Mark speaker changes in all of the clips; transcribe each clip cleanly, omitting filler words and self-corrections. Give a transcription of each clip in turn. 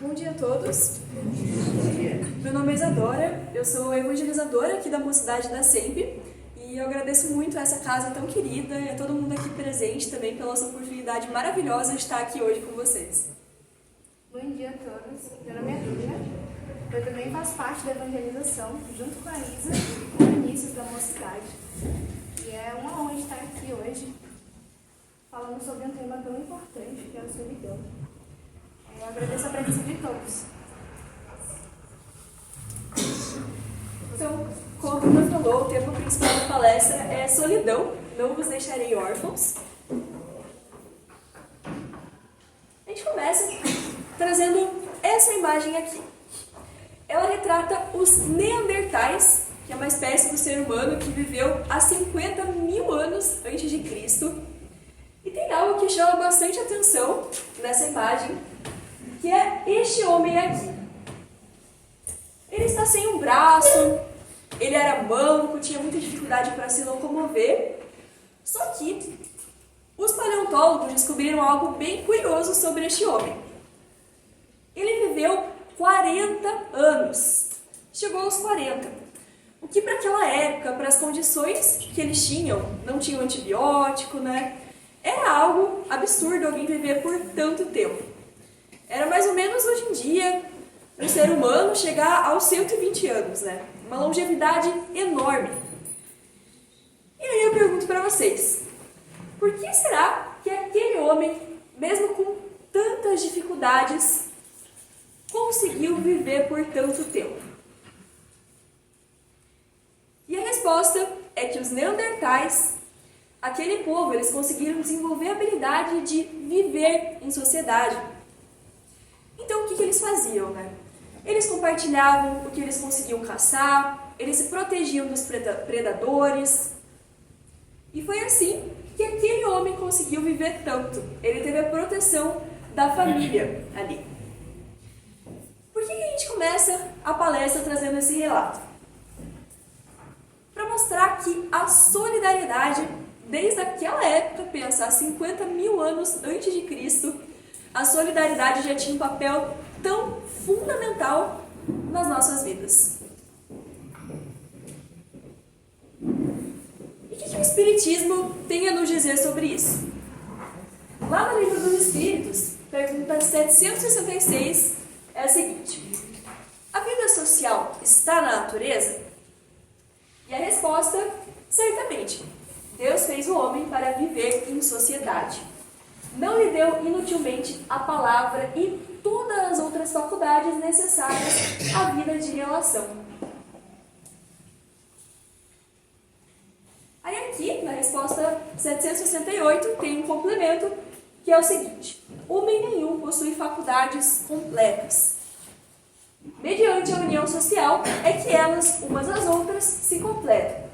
Speaker 1: Bom dia a todos. Meu nome é Isadora, eu sou evangelizadora aqui da Mocidade da SEMP e eu agradeço muito a essa casa tão querida e a todo mundo aqui presente também pela essa oportunidade maravilhosa de estar aqui hoje com vocês.
Speaker 2: Bom dia a todos, meu nome é Dunia, eu também faço parte da evangelização junto com a Isa e com o Vinícius da Mocidade. E é uma honra estar aqui hoje falando sobre um tema tão importante que é a solidão. Eu agradeço a presença de todos.
Speaker 1: Então, como a Dunia falou, o tema principal da palestra é solidão, não vos deixarei órfãos. A gente começa trazendo essa imagem aqui. Ela retrata os Neandertais, que é uma espécie do ser humano que viveu há 50 mil anos antes de Cristo. E tem algo que chama bastante atenção nessa imagem, que é este homem aqui. Ele está sem um braço, ele era manco, tinha muita dificuldade para se locomover. Só que os paleontólogos descobriram algo bem curioso sobre este homem. Ele viveu 40 anos. Chegou aos 40. O que para aquela época, para as condições que eles tinham, não tinham antibiótico, né? Era algo absurdo alguém viver por tanto tempo. Era mais ou menos hoje em dia um ser humano chegar aos 120 anos, né? Uma longevidade enorme. E aí eu pergunto para vocês, por que será que aquele homem, mesmo com tantas dificuldades, conseguiu viver por tanto tempo? E a resposta é que os Neandertais, aquele povo, eles conseguiram desenvolver a habilidade de viver em sociedade. Então, o que eles faziam, né? Eles compartilhavam o que eles conseguiam caçar, eles se protegiam dos predadores. E foi assim que aquele homem conseguiu viver tanto. Ele teve a proteção da família ali. Por que a gente começa a palestra trazendo esse relato? Para mostrar que a solidariedade, desde aquela época, pensa, há 50 mil anos antes de Cristo, a solidariedade já tinha um papel tão fundamental nas nossas vidas. E o que o Espiritismo tem a nos dizer sobre isso? Lá no Livro dos Espíritos, pergunta 766 é a seguinte: a vida social está na natureza? E a resposta, certamente. Deus fez o homem para viver em sociedade. Não lhe deu inutilmente a palavra e todas as outras faculdades necessárias à vida de relação. Aí aqui, na resposta 768, tem um complemento, que é o seguinte: homem nenhum possui faculdades completas. Mediante a união social é que elas, umas às outras, se completam,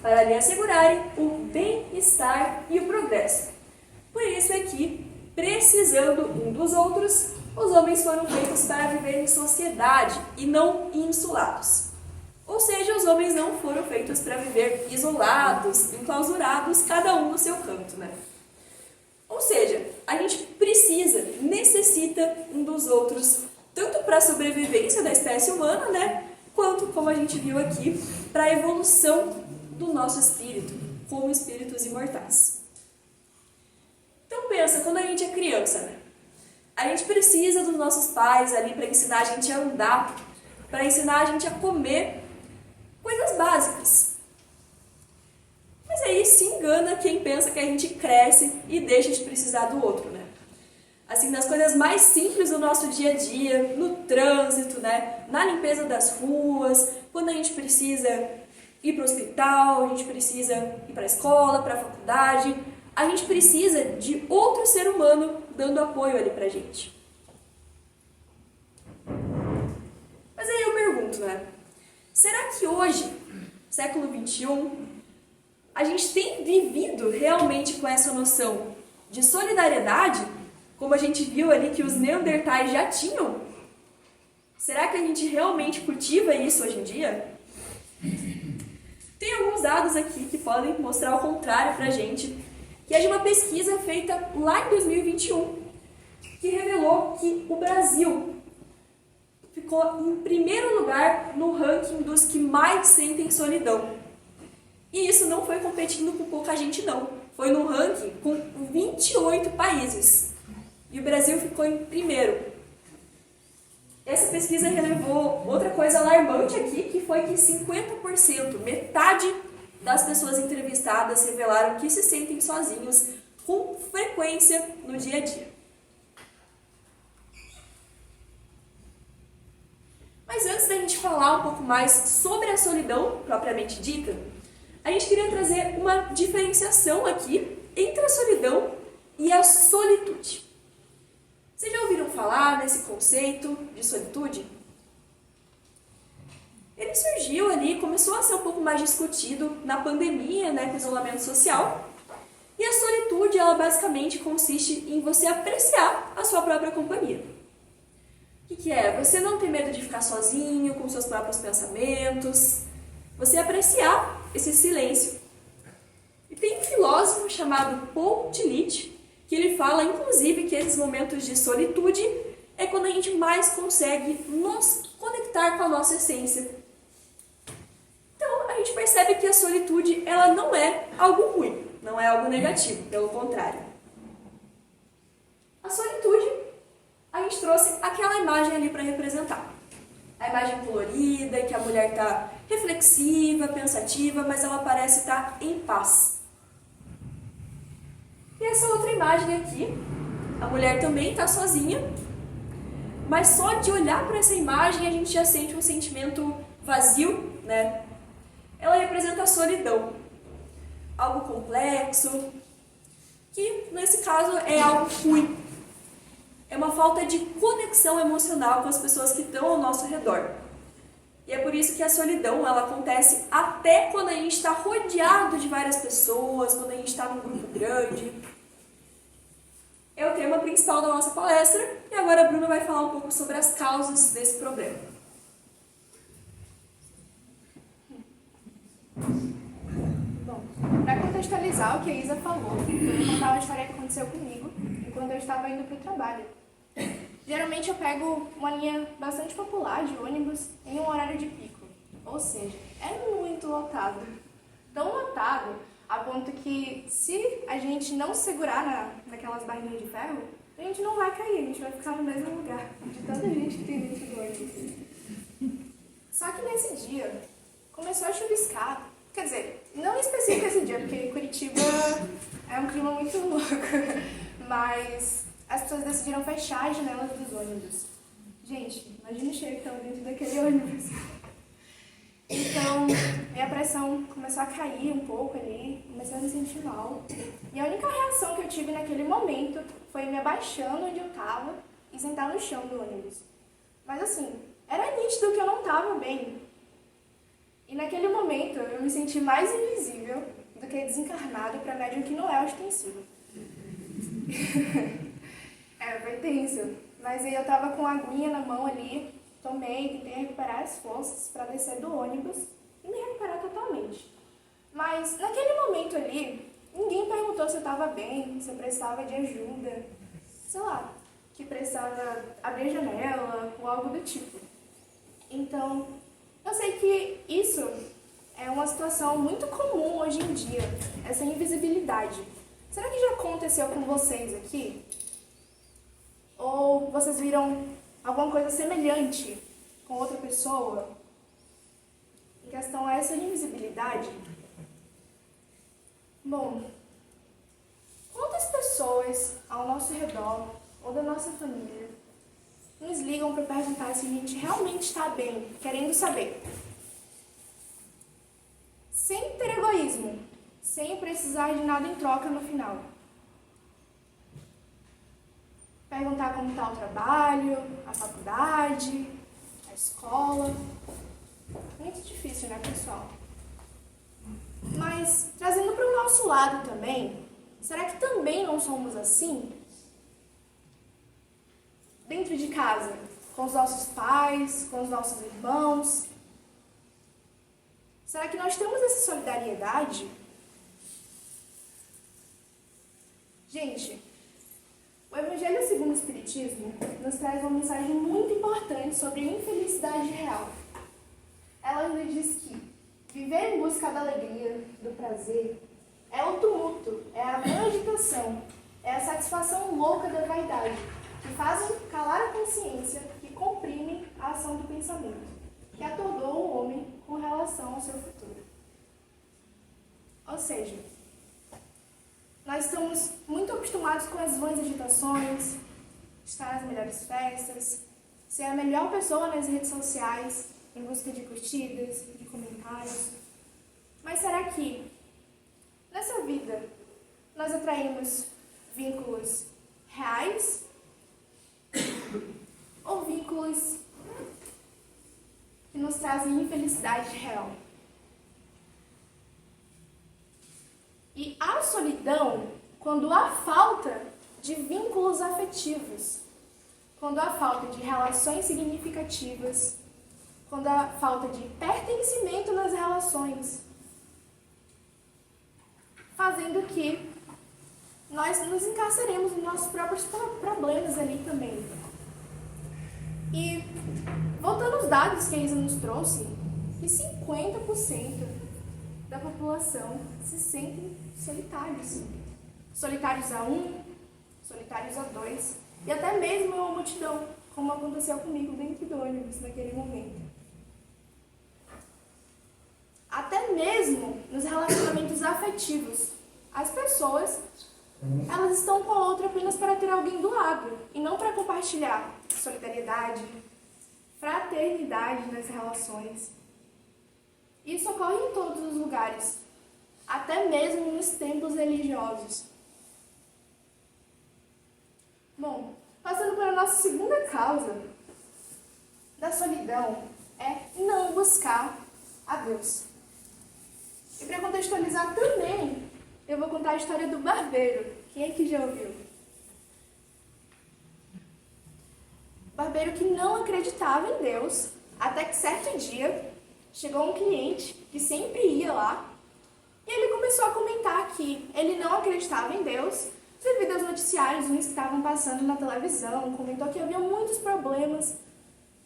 Speaker 1: para lhe assegurarem o bem-estar e o progresso. Por isso é que, precisando um dos outros, os homens foram feitos para viver em sociedade e não insulados. Ou seja, os homens não foram feitos para viver isolados, enclausurados, cada um no seu canto, né? Ou seja, a gente necessita um dos outros, tanto para a sobrevivência da espécie humana, né? Quanto, como a gente viu aqui, para a evolução do nosso espírito, como espíritos imortais. Então pensa, quando a gente é criança, né? A gente precisa dos nossos pais ali para ensinar a gente a andar, para ensinar a gente a comer, coisas básicas. Mas aí se engana quem pensa que a gente cresce e deixa de precisar do outro, né? Assim, nas coisas mais simples do nosso dia a dia, no trânsito, né? Na limpeza das ruas, quando a gente precisa ir para o hospital, a gente precisa ir para a escola, para a faculdade, a gente precisa de outro ser humano dando apoio ali pra gente. Mas aí eu pergunto, né? Será que hoje, século XXI, a gente tem vivido realmente com essa noção de solidariedade, como a gente viu ali que os Neandertais já tinham? Será que a gente realmente cultiva isso hoje em dia? Tem alguns dados aqui que podem mostrar o contrário pra gente, que é de uma pesquisa feita lá em 2021, que revelou que o Brasil ficou em primeiro lugar no ranking dos que mais sentem solidão. E isso não foi competindo com pouca gente, não. Foi no ranking com 28 países. E o Brasil ficou em primeiro. Essa pesquisa relevou outra coisa alarmante aqui, que foi que 50%, metade das pessoas entrevistadas revelaram que se sentem sozinhos com frequência no dia a dia. Mas antes da gente falar um pouco mais sobre a solidão propriamente dita, a gente queria trazer uma diferenciação aqui entre a solidão e a solitude. Vocês já ouviram falar nesse conceito de solitude? Ele surgiu ali, começou a ser um pouco mais discutido na pandemia, com o isolamento social. E a solitude, ela basicamente consiste em você apreciar a sua própria companhia. O que é? Você não ter medo de ficar sozinho, com seus próprios pensamentos. Você apreciar esse silêncio. E tem um filósofo chamado Paul Tillich, que ele fala, inclusive, que esses momentos de solitude é quando a gente mais consegue nos conectar com a nossa essência. Então, a gente percebe que a solitude, ela não é algo ruim, não é algo negativo, pelo contrário. A solitude, a gente trouxe aquela imagem ali para representar. A imagem colorida, que a mulher está reflexiva, pensativa, mas ela parece estar em paz. E essa outra imagem aqui, a mulher também está sozinha, mas só de olhar para essa imagem a gente já sente um sentimento vazio, Ela representa a solidão, algo complexo, que nesse caso é algo ruim. É uma falta de conexão emocional com as pessoas que estão ao nosso redor. E é por isso que a solidão, ela acontece até quando a gente está rodeado de várias pessoas, quando a gente está num grupo grande. É o tema principal da nossa palestra, e agora a Bruna vai falar um pouco sobre as causas desse problema.
Speaker 2: Bom, para contextualizar o que a Isa falou, eu vou contar uma história que aconteceu comigo enquanto eu estava indo para o trabalho. Geralmente eu pego uma linha bastante popular de ônibus em um horário de pico, ou seja, é muito lotado. Tão lotado a ponto que se a gente não segurar naquelas barrinhas de ferro, a gente não vai cair, a gente vai ficar no mesmo lugar, de tanta gente que tem dentro do ônibus. Só que nesse dia, começou a chuviscar. Quer dizer, não em específico esse dia, porque Curitiba é um clima muito louco, mas as pessoas decidiram fechar as janelas dos ônibus. Gente, imagina o cheiro que estava dentro daquele ônibus. Então, minha pressão começou a cair um pouco ali, comecei a me sentir mal. E a única reação que eu tive naquele momento foi me abaixando onde eu estava e sentar no chão do ônibus. Mas assim, era nítido que eu não estava bem. E naquele momento eu me senti mais invisível do que desencarnado para médium que não é ostensivo. Foi tenso. Mas aí eu tava com a aguinha na mão ali, tomei, tentei recuperar as forças para descer do ônibus e me recuperar totalmente. Mas naquele momento ali, ninguém perguntou se eu estava bem, se eu precisava de ajuda, sei lá, que precisava abrir a janela ou algo do tipo. Então, eu sei que isso é uma situação muito comum hoje em dia, essa invisibilidade. Será que já aconteceu com vocês aqui? Ou vocês viram alguma coisa semelhante com outra pessoa? Em questão a essa invisibilidade? Bom, quantas pessoas ao nosso redor ou da nossa família nos ligam para perguntar se a gente realmente está bem, querendo saber? Sem ter egoísmo, sem precisar de nada em troca no final. Perguntar como está o trabalho, a faculdade, a escola. Muito difícil, né, pessoal? Mas, trazendo para o nosso lado também, será que também não somos assim? Dentro de casa, com os nossos pais, com os nossos irmãos. Será que nós temos essa solidariedade? Gente, o Evangelho segundo o Espiritismo nos traz uma mensagem muito importante sobre a infelicidade real. Ela nos diz que viver em busca da alegria, do prazer, é o tumulto, é a agitação, é a satisfação louca da vaidade, que fazem calar a consciência, que comprimem a ação do pensamento, que atordoam o homem com relação ao seu futuro. Ou seja, nós estamos muito acostumados com as vãs agitações, estar nas melhores festas, ser a melhor pessoa nas redes sociais, em busca de curtidas, de comentários. Mas será que, nessa vida, nós atraímos vínculos reais ou vínculos que nos trazem infelicidade real? E a solidão, quando há falta de vínculos afetivos, quando há falta de relações significativas, quando há falta de pertencimento nas relações, fazendo que nós nos encarceremos nos nossos próprios problemas ali também. E, voltando aos dados que a Isa nos trouxe, que 50% da população se sentem solitários. Solitários a 1, solitários a 2, e até mesmo uma multidão, como aconteceu comigo dentro do ônibus naquele momento. Até mesmo nos relacionamentos afetivos, as pessoas, elas estão com a outra apenas para ter alguém do lado, e não para compartilhar solidariedade, fraternidade nas relações. Isso ocorre em todos os lugares, até mesmo nos templos religiosos. Bom, passando para a nossa segunda causa da solidão, é não buscar a Deus. E para contextualizar também, eu vou contar a história do barbeiro. Quem é que já ouviu? Barbeiro que não acreditava em Deus, até que certo dia chegou um cliente que sempre ia lá e ele começou a comentar que ele não acreditava em Deus devido aos noticiários que estavam passando na televisão, comentou que havia muitos problemas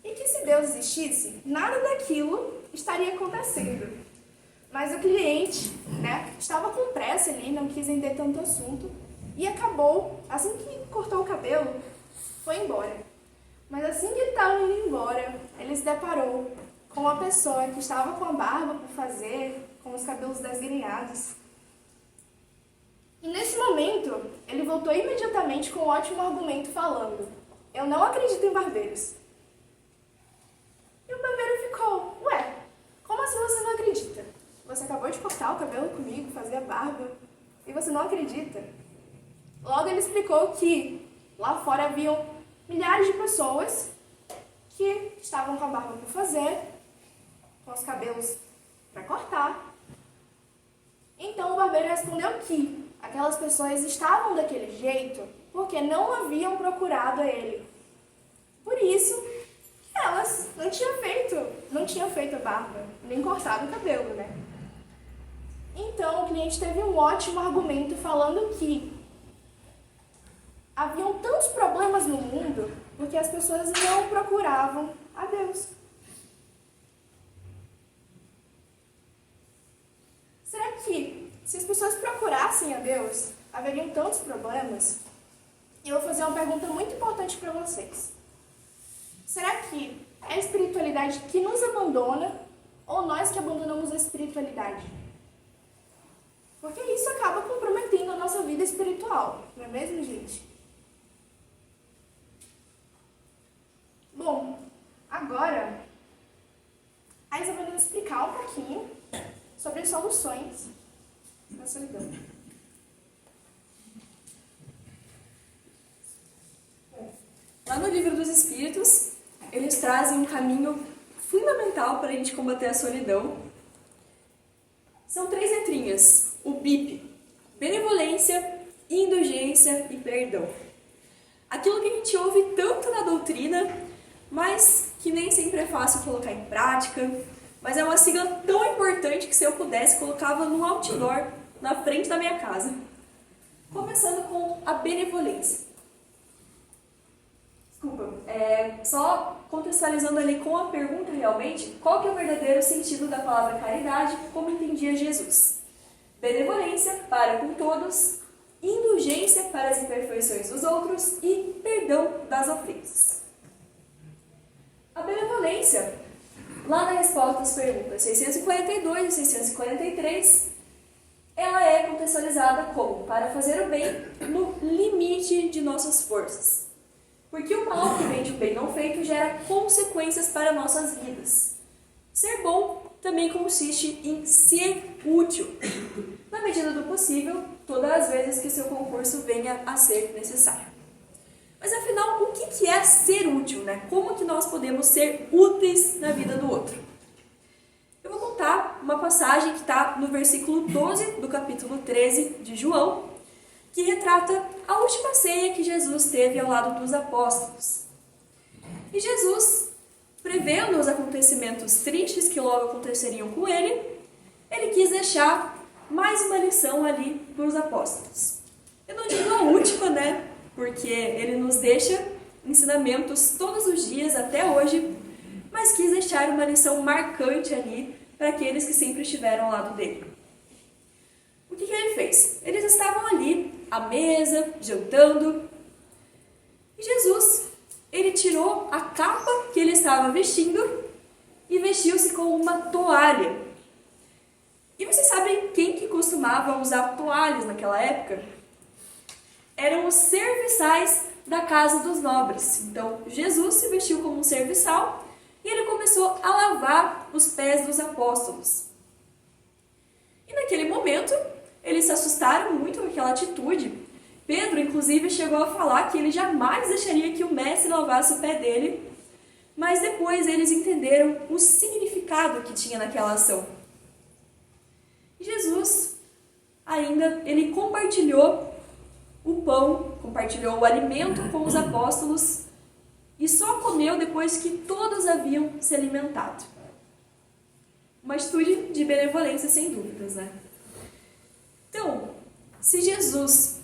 Speaker 2: e que se Deus existisse, nada daquilo estaria acontecendo. Mas o cliente, estava com pressa ali, não quis entender tanto assunto e acabou, assim que cortou o cabelo, foi embora. Mas assim que ele estava indo embora, ele se deparou com uma pessoa que estava com a barba por fazer, com os cabelos desgrenhados. E nesse momento, ele voltou imediatamente com um ótimo argumento falando: eu não acredito em barbeiros. E o barbeiro ficou: ué, como assim você não acredita? Você acabou de cortar o cabelo comigo, fazer a barba, e você não acredita? Logo ele explicou que lá fora haviam milhares de pessoas que estavam com a barba por fazer, com os cabelos para cortar. Então o barbeiro respondeu que aquelas pessoas estavam daquele jeito porque não haviam procurado a ele. Por isso, elas não tinham feito a barba, nem cortado o cabelo, Então o cliente teve um ótimo argumento falando que haviam tantos problemas no mundo porque as pessoas não procuravam a Deus. Será que, se as pessoas procurassem a Deus, haveriam tantos problemas? E eu vou fazer uma pergunta muito importante para vocês. Será que é a espiritualidade que nos abandona ou nós que abandonamos a espiritualidade? Porque isso acaba comprometendo a nossa vida espiritual, não é mesmo, gente? Bom, agora a Isa vai nos explicar um pouquinho sobre as soluções da solidão.
Speaker 1: Lá no Livro dos Espíritos, eles trazem um caminho fundamental para a gente combater a solidão. São 3 letrinhas, o BIP: benevolência, indulgência e perdão. Aquilo que a gente ouve tanto na doutrina, mas que nem sempre é fácil colocar em prática, mas é uma sigla tão importante que, se eu pudesse, colocava num outdoor na frente da minha casa. Começando com a benevolência. Só contextualizando ali com a pergunta realmente, qual que é o verdadeiro sentido da palavra caridade, como entendia Jesus? Benevolência para com todos, indulgência para as imperfeições dos outros e perdão das ofensas. A benevolência, lá na resposta às perguntas 642 e 643, ela é contextualizada como para fazer o bem no limite de nossas forças. Porque o mal que vem de um bem não feito gera consequências para nossas vidas. Ser bom também consiste em ser útil, na medida do possível, todas as vezes que seu concurso venha a ser necessário. Mas afinal, o que é ser útil, né? Como que nós podemos ser úteis na vida do outro? Eu vou contar uma passagem que está no versículo 12 do capítulo 13 de João, que retrata a última ceia que Jesus teve ao lado dos apóstolos. E Jesus, prevendo os acontecimentos tristes que logo aconteceriam com ele quis deixar mais uma lição ali para os apóstolos. Eu não digo a última, né? Porque ele nos deixa ensinamentos todos os dias até hoje, mas quis deixar uma lição marcante ali para aqueles que sempre estiveram ao lado dele. O que ele fez? Eles estavam ali, à mesa, jantando, e Jesus, ele tirou a capa que ele estava vestindo e vestiu-se com uma toalha. E vocês sabem quem que costumava usar toalhas naquela época? Eram os serviçais da casa dos nobres. Então, Jesus se vestiu como um serviçal e ele começou a lavar os pés dos apóstolos. E naquele momento, eles se assustaram muito com aquela atitude. Pedro, inclusive, chegou a falar que ele jamais deixaria que o mestre lavasse o pé dele, mas depois eles entenderam o significado que tinha naquela ação. E Jesus, ainda, ele compartilhou o pão, compartilhou o alimento com os apóstolos e só comeu depois que todos haviam se alimentado. Uma atitude de benevolência, sem dúvidas, né? Então, se Jesus,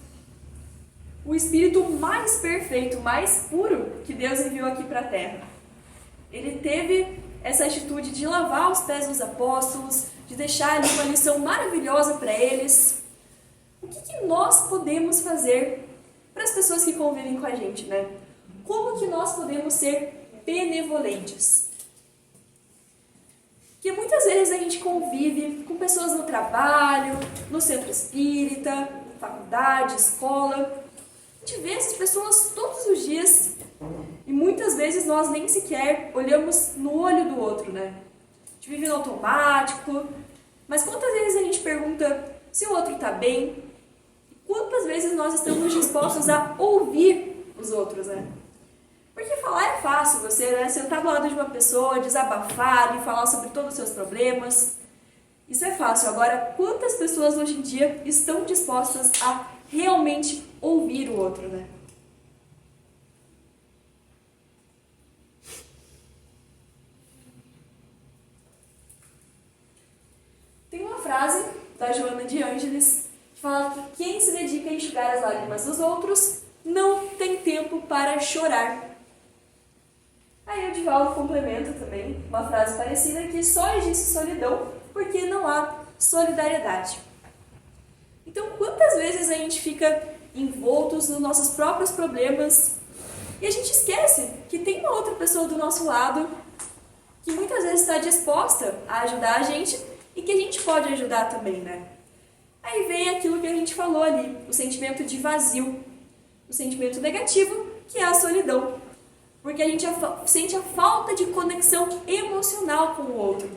Speaker 1: o Espírito mais perfeito, mais puro que Deus enviou aqui para a Terra, ele teve essa atitude de lavar os pés dos apóstolos, de deixar ali uma lição maravilhosa para eles, o que nós podemos fazer para as pessoas que convivem com a gente, né? Como que nós podemos ser benevolentes? Porque muitas vezes a gente convive com pessoas no trabalho, no centro espírita, faculdade, escola. A gente vê essas pessoas todos os dias e muitas vezes nós nem sequer olhamos no olho do outro, né? A gente vive no automático, mas quantas vezes a gente pergunta se o outro está bem? Quantas vezes nós estamos dispostos a ouvir os outros, né? Porque falar é fácil, você, né, sentar do lado de uma pessoa, desabafar e falar sobre todos os seus problemas. Isso é fácil. Agora, quantas pessoas hoje em dia estão dispostas a realmente ouvir o outro, né? Tem uma frase da Joana de Ângeles que fala que quem se dedica a enxugar as lágrimas dos outros não tem tempo para chorar. Aí o Divaldo complementa também uma frase parecida que só existe solidão porque não há solidariedade. Então, quantas vezes a gente fica envoltos nos nossos próprios problemas e a gente esquece que tem uma outra pessoa do nosso lado que muitas vezes está disposta a ajudar a gente e que a gente pode ajudar também, né? Aí vem aquilo que a gente falou ali, o sentimento de vazio, o sentimento negativo, que é a solidão. Porque a gente sente a falta de conexão emocional com o outro.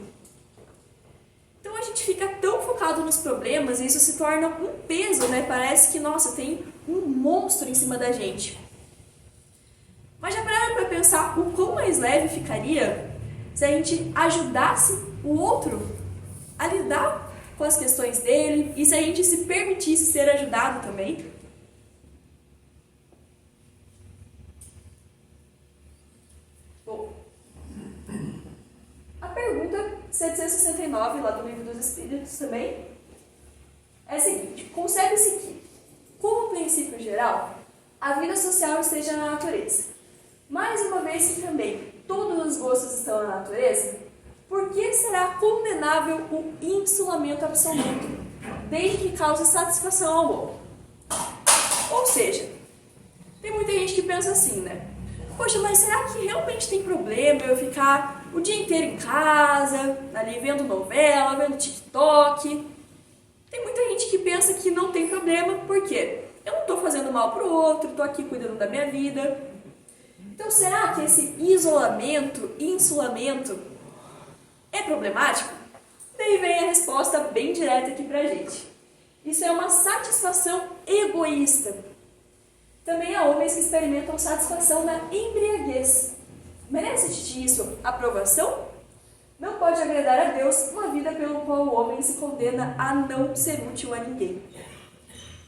Speaker 1: Então a gente fica tão focado nos problemas e isso se torna um peso, né? Parece que, nossa, tem um monstro em cima da gente. Mas já pararam para pensar o quão mais leve ficaria se a gente ajudasse o outro a lidar com as questões dele e se a gente se permitisse ser ajudado também? Bom, a pergunta 769, lá do Livro dos Espíritos também, é a seguinte: concebe-se que, como princípio geral, a vida social esteja na natureza. Mais uma vez que também todos os gostos estão na natureza, por que será condenável o insulamento absoluto, desde que cause satisfação ao homem? Ou seja, tem muita gente que pensa assim, né? Poxa, mas será que realmente tem problema eu ficar o dia inteiro em casa, ali vendo novela, vendo TikTok? Tem muita gente que pensa que não tem problema, por quê? Eu não estou fazendo mal para o outro, estou aqui cuidando da minha vida. Então, será que esse isolamento, insulamento, é problemático? Daí vem a resposta bem direta aqui pra gente. Isso é uma satisfação egoísta. Também há homens que experimentam satisfação na embriaguez. Merece disso aprovação? Não pode agradar a Deus uma vida pelo qual o homem se condena a não ser útil a ninguém.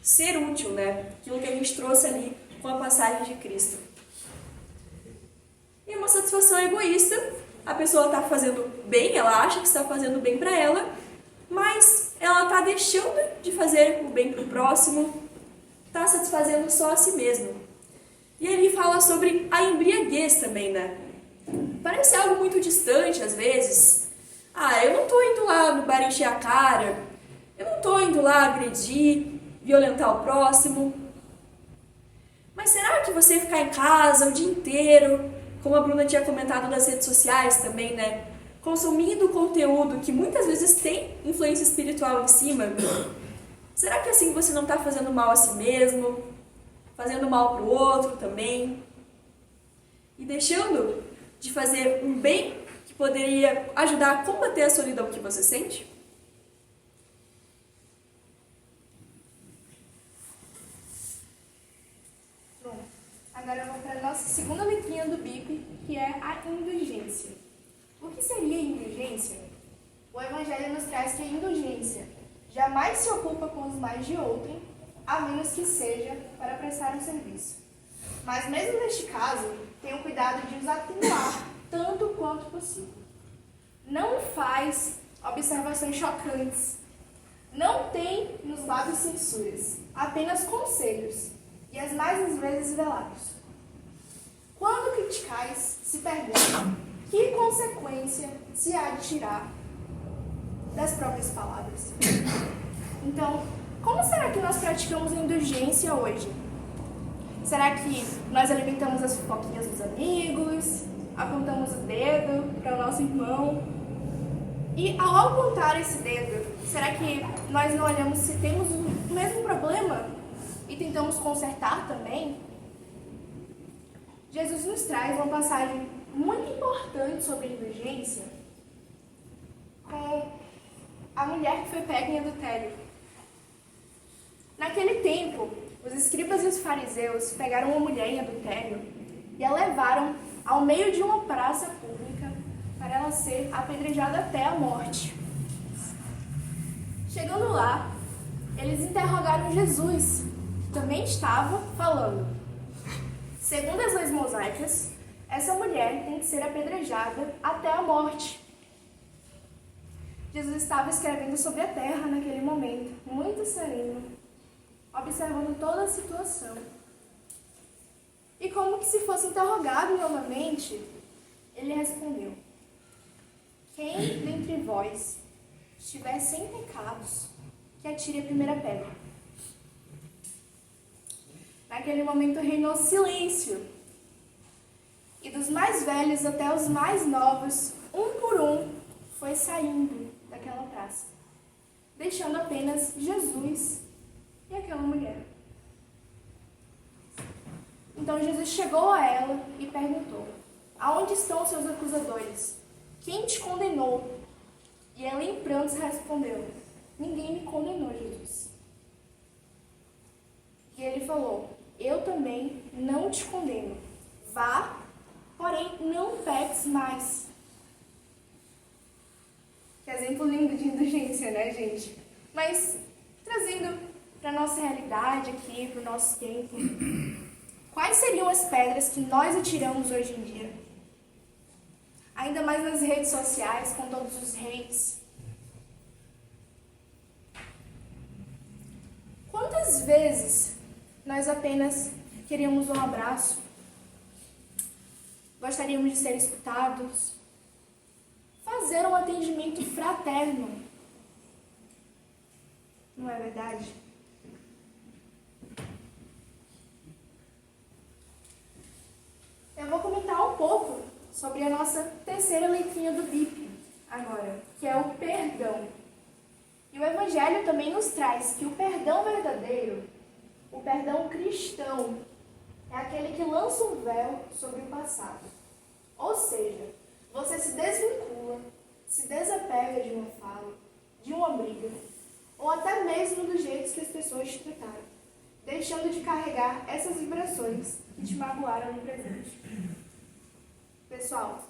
Speaker 1: Ser útil, né? Aquilo que a gente trouxe ali com a passagem de Cristo. E uma satisfação egoísta, a pessoa está fazendo bem, ela acha que está fazendo bem para ela, mas ela está deixando de fazer o bem para o próximo, está satisfazendo só a si mesma. E ele fala sobre a embriaguez também, né? Parece algo muito distante às vezes. Eu não estou indo lá no bar encher a cara, eu não estou indo lá agredir, violentar o próximo. Mas será que você ficar em casa o dia inteiro, como a Bruna tinha comentado nas redes sociais também, né? Consumindo conteúdo que muitas vezes tem influência espiritual em cima, será que assim você não está fazendo mal a si mesmo? Fazendo mal para o outro também? E deixando de fazer um bem que poderia ajudar a combater a solidão que você sente?
Speaker 2: Bom, agora eu vou para a nossa segunda letrinha do BIP, que é a indulgência. O que seria a indulgência? O Evangelho nos traz que a indulgência jamais se ocupa com os males de outrem, a menos que seja para prestar um serviço. Mas mesmo neste caso, tenha cuidado de os atenuar tanto quanto possível. Não faz observações chocantes. Não tem nos lábios censuras, apenas conselhos, e as mais vezes velados. Quando criticais, se perguntam que consequência se há de tirar das próprias palavras. Então, como será que nós praticamos a indulgência hoje? Será que nós alimentamos as fofoquinhas dos amigos, apontamos o dedo para o nosso irmão? E ao apontar esse dedo, será que nós não olhamos se temos o mesmo problema e tentamos consertar também? Jesus nos traz uma passagem muito importante sobre a indulgência com a mulher que foi pega em adultério. Naquele tempo, os escribas e os fariseus pegaram uma mulher em adultério e a levaram ao meio de uma praça pública para ela ser apedrejada até a morte. Chegando lá, eles interrogaram Jesus, que também estava falando. Segundo as leis mosaicas, essa mulher tem que ser apedrejada até a morte. Jesus estava escrevendo sobre a terra naquele momento, muito sereno, observando toda a situação. E como que se fosse interrogado novamente, ele respondeu: quem dentre vós estiver sem pecados, que atire a primeira pedra. Naquele momento reinou silêncio. E dos mais velhos até os mais novos, um por um, foi saindo daquela praça, deixando apenas Jesus e aquela mulher. Então Jesus chegou a ela e perguntou: aonde estão seus acusadores? Quem te condenou? E ela em prantos respondeu: ninguém me condenou, Jesus. E ele falou: eu também não te condeno. Vá, porém não peques mais. Que exemplo lindo de indulgência, né, gente? Mas, trazendo para a nossa realidade aqui, para o nosso tempo, quais seriam as pedras que nós atiramos hoje em dia? Ainda mais nas redes sociais, com todos os hates. Quantas vezes nós apenas queríamos um abraço? gostaríamos de ser escutados, fazer um atendimento fraterno. Não é verdade? Eu vou comentar um pouco sobre a nossa terceira letrinha do BIP agora, que é o perdão. E o Evangelho também nos traz que o perdão verdadeiro, o perdão cristão, é aquele que lança um véu sobre o passado. Ou seja, você se desvincula, se desapega de uma fala, de uma briga, ou até mesmo dos jeitos que as pessoas te trataram, deixando de carregar essas vibrações que te magoaram no presente. Pessoal,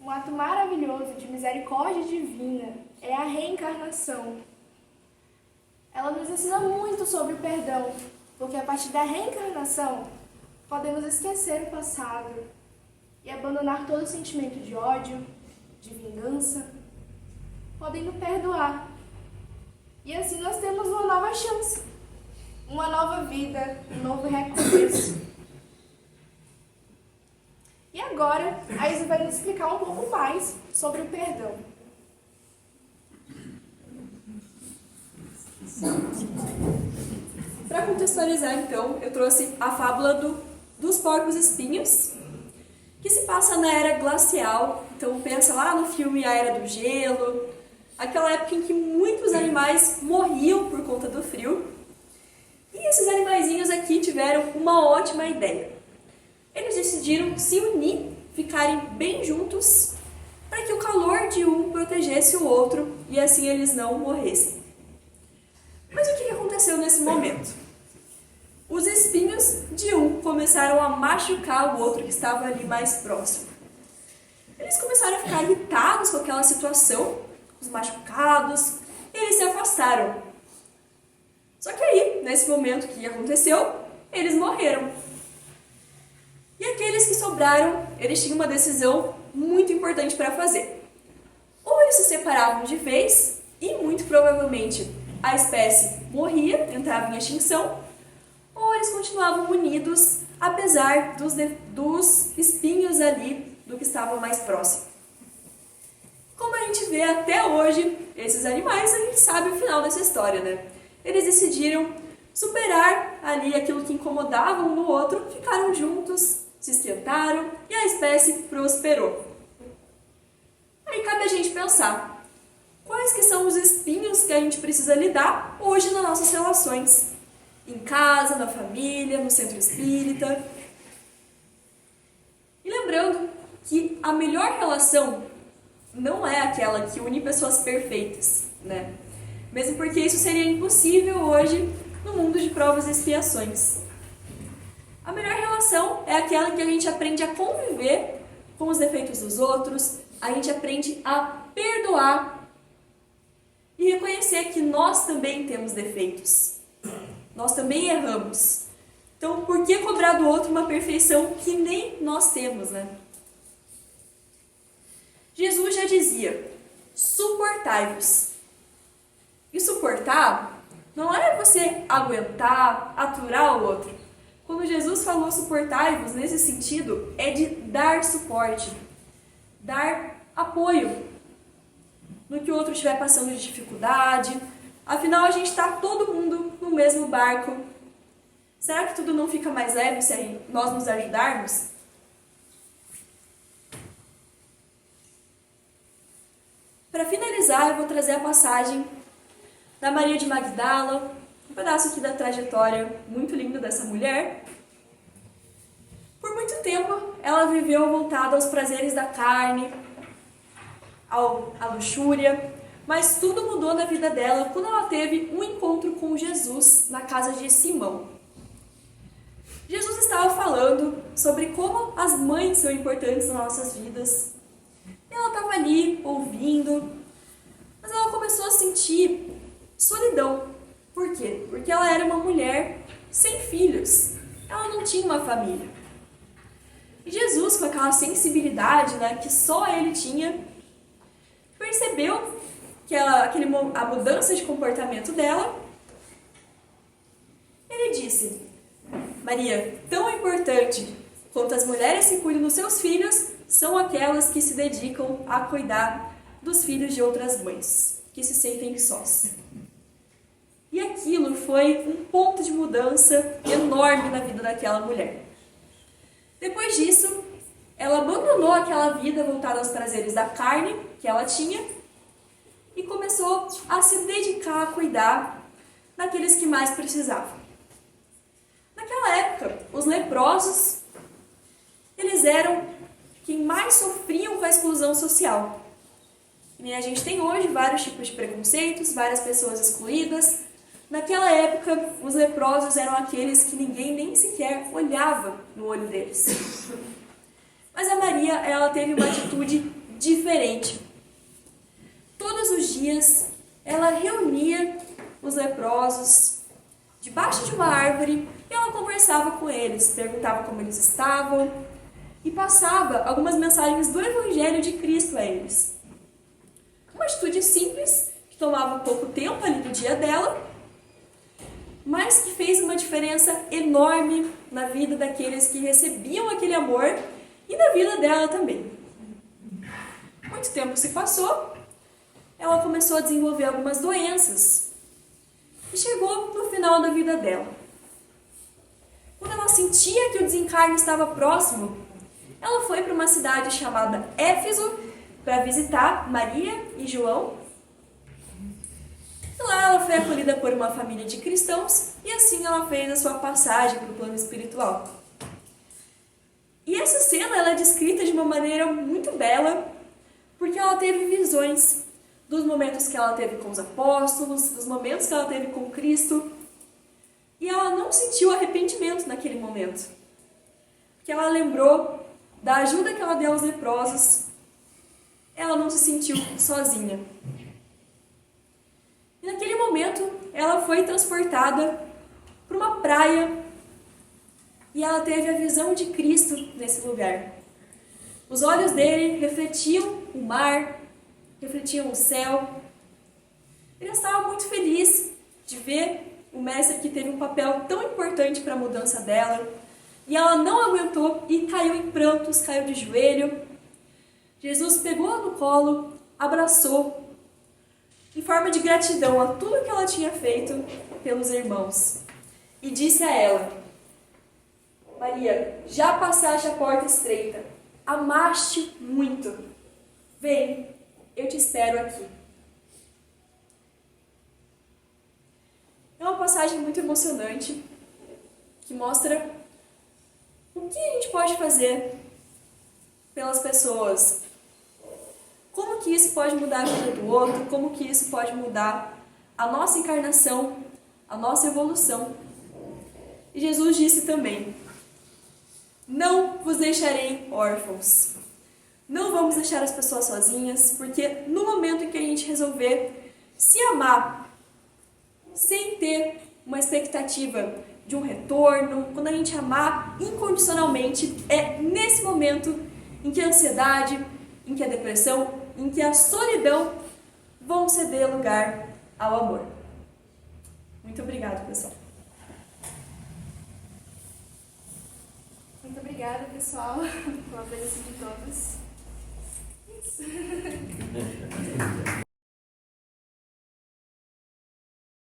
Speaker 2: um ato maravilhoso de misericórdia divina é a reencarnação. Ela nos ensina muito sobre o perdão, porque a partir da reencarnação podemos esquecer o passado e abandonar todo sentimento de ódio, de vingança, podendo perdoar. E assim nós temos uma nova chance, uma nova vida, um novo recomeço. E agora, a Isa vai nos explicar um pouco mais sobre o perdão.
Speaker 1: Para contextualizar, então, eu trouxe a fábula dos porcos espinhos, que se passa na era glacial. Então pensa lá no filme A Era do Gelo, aquela época em que muitos animais morriam por conta do frio. E esses animaizinhos aqui tiveram uma ótima ideia. Eles decidiram se unir, ficarem bem juntos, para que o calor de um protegesse o outro e assim eles não morressem. Mas o que aconteceu nesse momento? Os espinhos de um começaram a machucar o outro que estava ali mais próximo. Eles começaram a ficar irritados com aquela situação, os machucados, e eles se afastaram. Só que aí, nesse momento, o que aconteceu? Eles morreram. E aqueles que sobraram, eles tinham uma decisão muito importante para fazer. Ou eles se separavam de vez, e muito provavelmente a espécie morria, entrava em extinção, ou eles continuavam unidos, apesar dos espinhos ali do que estava mais próximo. Como a gente vê até hoje, esses animais, a gente sabe o final dessa história, né? Eles decidiram superar ali aquilo que incomodava um no outro, ficaram juntos, se esquentaram e a espécie prosperou. Aí cabe a gente pensar, quais que são os espinhos que a gente precisa lidar hoje nas nossas relações? Em casa, na família, no centro espírita. E lembrando que a melhor relação não é aquela que une pessoas perfeitas, né? Mesmo porque isso seria impossível hoje no mundo de provas e expiações. A melhor relação é aquela que a gente aprende a conviver com os defeitos dos outros, a gente aprende a perdoar e reconhecer que nós também temos defeitos. Nós também erramos. Então, por que cobrar do outro uma perfeição que nem nós temos, né? Jesus já dizia, suportai-vos. E suportar não é você aguentar, aturar o outro. Quando Jesus falou suportai-vos, nesse sentido, é de dar suporte, dar apoio no que o outro estiver passando de dificuldade. Afinal, a gente está todo mundo no mesmo barco. Será que tudo não fica mais leve se nós nos ajudarmos? Para finalizar, eu vou trazer a passagem da Maria de Magdala, um pedaço aqui da trajetória muito linda dessa mulher. Por muito tempo, ela viveu voltada aos prazeres da carne, à luxúria, mas tudo mudou na vida dela quando ela teve um encontro com Jesus na casa de Simão. Jesus estava falando sobre como as mães são importantes nas nossas vidas. E ela estava ali, ouvindo, mas ela começou a sentir solidão. Por quê? Porque ela era uma mulher sem filhos. Ela não tinha uma família. E Jesus, com aquela sensibilidade, né, que só ele tinha, percebeu que a mudança de comportamento dela. Ele disse, Maria, tão importante quanto as mulheres que cuidam dos seus filhos são aquelas que se dedicam a cuidar dos filhos de outras mães, que se sentem sós. E aquilo foi um ponto de mudança enorme na vida daquela mulher. Depois disso, ela abandonou aquela vida voltada aos prazeres da carne que ela tinha e começou a se dedicar a cuidar daqueles que mais precisavam. Naquela época, os leprosos, eles eram quem mais sofriam com a exclusão social. E a gente tem hoje vários tipos de preconceitos, várias pessoas excluídas. Naquela época, os leprosos eram aqueles que ninguém nem sequer olhava no olho deles. Mas a Maria, ela teve uma atitude diferente. Todos os dias, ela reunia os leprosos debaixo de uma árvore e ela conversava com eles, perguntava como eles estavam e passava algumas mensagens do Evangelho de Cristo a eles. Uma atitude simples, que tomava um pouco tempo ali do dia dela, mas que fez uma diferença enorme na vida daqueles que recebiam aquele amor e na vida dela também. Muito tempo se passou, ela começou a desenvolver algumas doenças e chegou no final da vida dela. Quando ela sentia que o desencarne estava próximo, ela foi para uma cidade chamada Éfeso para visitar Maria e João. E lá ela foi acolhida por uma família de cristãos e assim ela fez a sua passagem para o plano espiritual. E essa cena ela é descrita de uma maneira muito bela, porque ela teve visões dos momentos que ela teve com os apóstolos, dos momentos que ela teve com Cristo, e ela não sentiu arrependimento naquele momento, porque ela lembrou da ajuda que ela deu aos leprosos, ela não se sentiu sozinha. E naquele momento, ela foi transportada para uma praia e ela teve a visão de Cristo nesse lugar. Os olhos dele refletiam o mar, refletiam o céu. Ele estava muito feliz de ver o mestre que teve um papel tão importante para a mudança dela. E ela não aguentou e caiu em prantos, caiu de joelho. Jesus pegou-a no colo, abraçou, em forma de gratidão a tudo que ela tinha feito pelos irmãos. E disse a ela: Maria, já passaste a porta estreita, amaste muito. Vem, eu te espero aqui. É uma passagem muito emocionante, que mostra o que a gente pode fazer pelas pessoas. Como que isso pode mudar a vida do outro, como que isso pode mudar a nossa encarnação, a nossa evolução. E Jesus disse também: não vos deixarei órfãos. Não vamos deixar as pessoas sozinhas, porque no momento em que a gente resolver se amar, sem ter uma expectativa de um retorno, quando a gente amar incondicionalmente, é nesse momento em que a ansiedade, em que a depressão, em que a solidão vão ceder lugar ao amor. Muito obrigada, pessoal.
Speaker 2: Muito obrigada, pessoal, pela presença de todos. Isso.